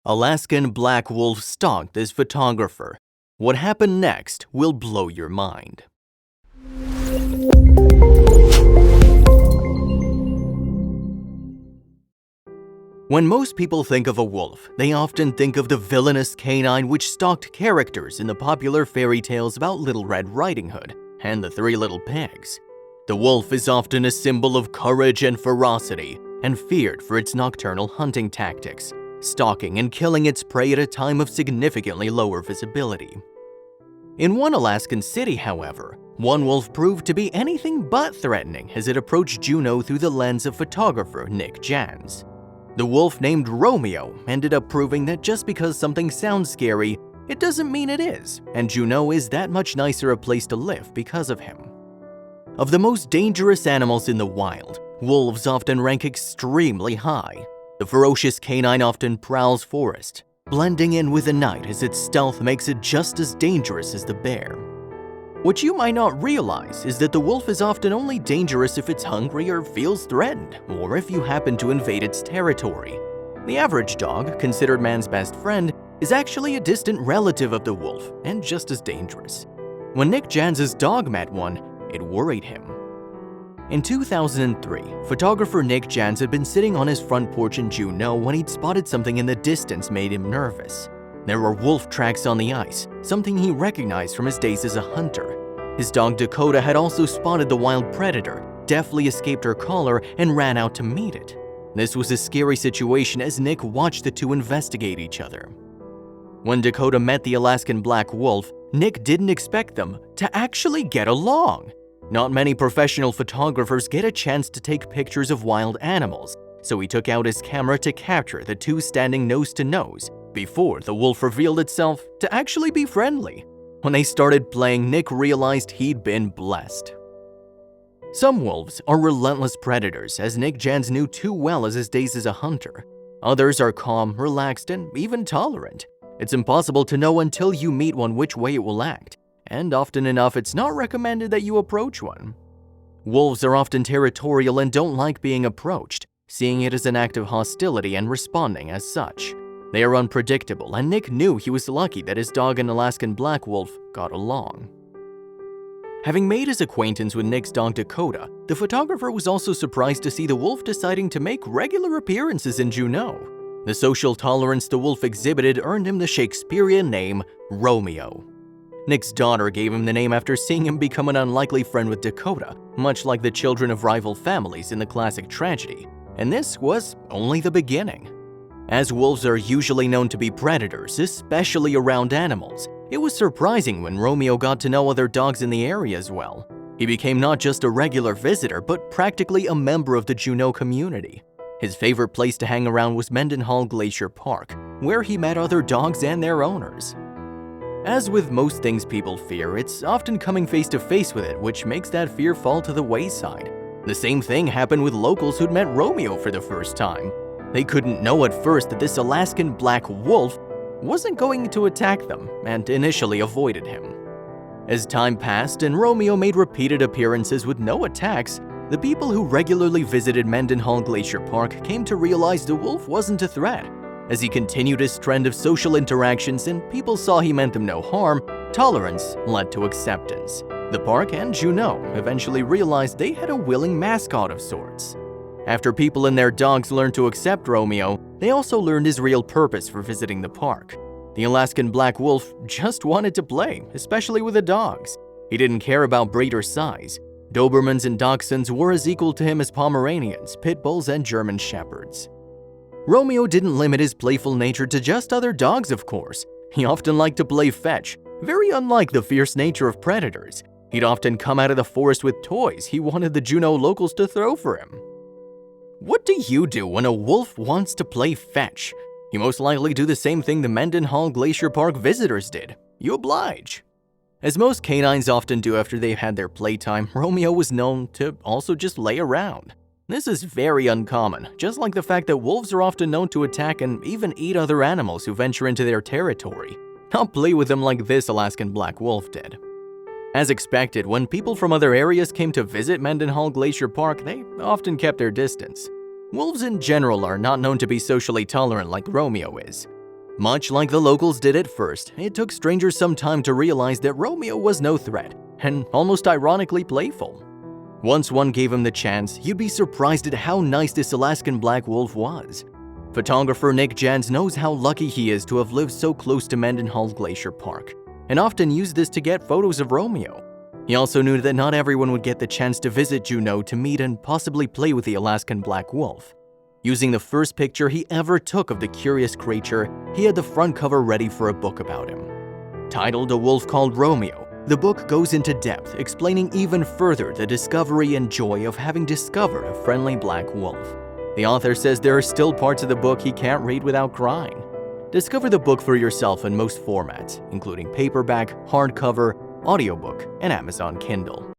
Alaskan black wolf stalked this photographer. What happened next will blow your mind. When most people think of a wolf, they often think of the villainous canine which stalked characters in the popular fairy tales about Little Red Riding Hood and the Three Little Pigs. The wolf is often a symbol of courage and ferocity, and feared for its nocturnal hunting tactics, stalking and killing its prey at a time of significantly lower visibility. In one Alaskan city, however, one wolf proved to be anything but threatening as it approached Juneau through the lens of photographer Nick Jans. The wolf named Romeo ended up proving that just because something sounds scary, it doesn't mean it is, and Juneau is that much nicer a place to live because of him. Of the most dangerous animals in the wild, wolves often rank extremely high. The ferocious canine often prowls forest, blending in with the night as its stealth makes it just as dangerous as the bear. What you might not realize is that the wolf is often only dangerous if it's hungry or feels threatened, or if you happen to invade its territory. The average dog, considered man's best friend, is actually a distant relative of the wolf and just as dangerous. When Nick Jans's dog met one, it worried him. In 2003, photographer Nick Jans had been sitting on his front porch in Juneau when he'd spotted something in the distance made him nervous. There were wolf tracks on the ice, something he recognized from his days as a hunter. His dog Dakota had also spotted the wild predator, deftly escaped her collar, and ran out to meet it. This was a scary situation as Nick watched the two investigate each other. When Dakota met the Alaskan black wolf, Nick didn't expect them to actually get along. Not many professional photographers get a chance to take pictures of wild animals, so he took out his camera to capture the two standing nose to nose before the wolf revealed itself to actually be friendly. When they started playing, Nick realized he'd been blessed. Some wolves are relentless predators, as Nick Jans knew too well as his days as a hunter. Others are calm, relaxed, and even tolerant. It's impossible to know until you meet one which way it will act, and often enough it's not recommended that you approach one. Wolves are often territorial and don't like being approached, seeing it as an act of hostility and responding as such. They are unpredictable, and Nick knew he was lucky that his dog and Alaskan black wolf got along. Having made his acquaintance with Nick's dog Dakota, the photographer was also surprised to see the wolf deciding to make regular appearances in Juneau. The social tolerance the wolf exhibited earned him the Shakespearean name Romeo. Nick's daughter gave him the name after seeing him become an unlikely friend with Dakota, much like the children of rival families in the classic tragedy, and this was only the beginning. As wolves are usually known to be predators, especially around animals, it was surprising when Romeo got to know other dogs in the area as well. He became not just a regular visitor, but practically a member of the Juneau community. His favorite place to hang around was Mendenhall Glacier Park, where he met other dogs and their owners. As with most things people fear, it's often coming face to face with it which makes that fear fall to the wayside. The same thing happened with locals who'd met Romeo for the first time. They couldn't know at first that this Alaskan black wolf wasn't going to attack them and initially avoided him. As time passed and Romeo made repeated appearances with no attacks, the people who regularly visited Mendenhall Glacier Park came to realize the wolf wasn't a threat. As he continued his trend of social interactions and people saw he meant them no harm, tolerance led to acceptance. The park and Juneau eventually realized they had a willing mascot of sorts. After people and their dogs learned to accept Romeo, they also learned his real purpose for visiting the park. The Alaskan black wolf just wanted to play, especially with the dogs. He didn't care about breed or size. Dobermans and Dachshunds were as equal to him as Pomeranians, Pit Bulls, and German Shepherds. Romeo didn't limit his playful nature to just other dogs, of course. He often liked to play fetch, very unlike the fierce nature of predators. He'd often come out of the forest with toys he wanted the Juneau locals to throw for him. What do you do when a wolf wants to play fetch? You most likely do the same thing the Mendenhall Glacier Park visitors did. You oblige. As most canines often do after they've had their playtime, Romeo was known to also just lay around. This is very uncommon, just like the fact that wolves are often known to attack and even eat other animals who venture into their territory. Not play with them like this Alaskan black wolf did. As expected, when people from other areas came to visit Mendenhall Glacier Park, they often kept their distance. Wolves in general are not known to be socially tolerant like Romeo is. Much like the locals did at first, it took strangers some time to realize that Romeo was no threat, and almost ironically playful. Once one gave him the chance, you'd be surprised at how nice this Alaskan black wolf was. Photographer Nick Jans knows how lucky he is to have lived so close to Mendenhall Glacier Park, and often used this to get photos of Romeo. He also knew that not everyone would get the chance to visit Juneau to meet and possibly play with the Alaskan black wolf. Using the first picture he ever took of the curious creature, he had the front cover ready for a book about him. Titled A Wolf Called Romeo, the book goes into depth, explaining even further the discovery and joy of having discovered a friendly black wolf. The author says there are still parts of the book he can't read without crying. Discover the book for yourself in most formats, including paperback, hardcover, audiobook, and Amazon Kindle.